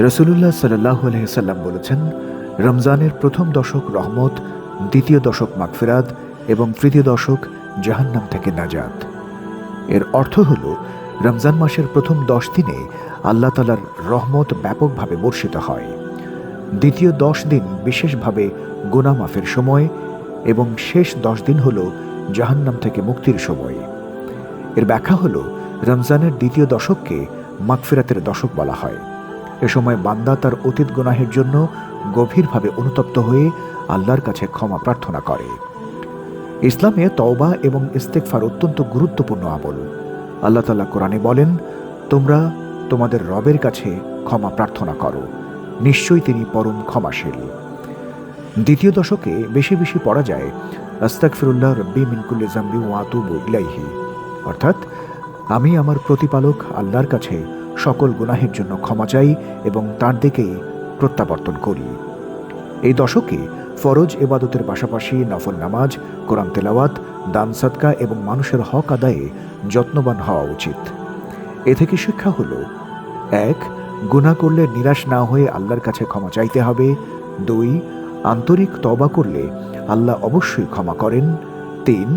রাসূলুল্লাহ সাল্লাল্লাহু আলাইহি সাল্লাম বলেছেন, রমজানের প্রথম দশক রহমত, দ্বিতীয় দশক মাগফিরাত এবং তৃতীয় দশক জাহান্নাম থেকে নাজাত। এর অর্থ হল, রমজান মাসের প্রথম 10 দিনে আল্লাহ তাআলার রহমত ব্যাপকভাবে বর্ষিত হয়। দ্বিতীয় 10 দিন বিশেষভাবে গুনাহ মাফের সময় এবং শেষ 10 দিন হল জাহান্নাম থেকে মুক্তির সময়। এর ব্যাখ্যা হল, রমজানের দ্বিতীয় দশককে মাগফিরাতের দশক বলা হয়। এ সময় বান্দা তার অতীত গুনাহের জন্য গভীরভাবে অনুতপ্ত হয়ে আল্লাহর কাছে ক্ষমা প্রার্থনা করে। ইসলামে তওবা এবং ইস্তেগফার অত্যন্ত গুরুত্বপূর্ণ আমল। আল্লাহ তাআলা কোরআনে বলেন, তোমরা তোমাদের রবের কাছে ক্ষমা প্রার্থনা করো, নিশ্চয়ই তিনি পরম ক্ষমাশীল। দ্বিতীয় দশকে বেশি বেশি পড়া যায় আস্তাগফিরুল্লাহ রব্বি মিন কুল্লি যামবি ওয়া আতুবু ইলাইহি, অর্থাৎ আমি আমার প্রতিপালক আল্লাহর কাছে সকল গুনাহের জন্য ক্ষমা চাই এবং তার দিকেই প্রত্যাবর্তন করি। এই দশকে ফরজ ইবাদতের পাশাপাশি নফল নামাজ, কোরআন তেলাওয়াত, দান সাদকা এবং মানুষের হক আদায়ে যত্নবান হওয়া উচিত। এ থেকে শিক্ষা হল, 1. গুনাহ করলে নিরাশ না হয়ে আল্লাহর কাছে ক্ষমা চাইতে হবে। 2. আন্তরিক তওবা করলে আল্লাহ অবশ্যই ক্ষমা করেন। 3.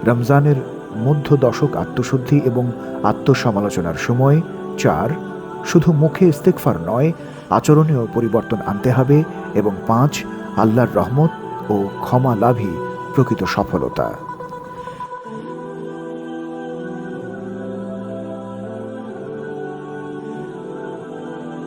রমজানের মধ্য দশক আত্মশুদ্ধি এবং আত্মসমালোচনার সময়। 4. শুধু মুখে ইস্তেগফার নয়, আচরণেও পরিবর্তন আনতে হবে। এবং 5. আল্লাহর রহমত ও ক্ষমা লাভই প্রকৃত সফলতা।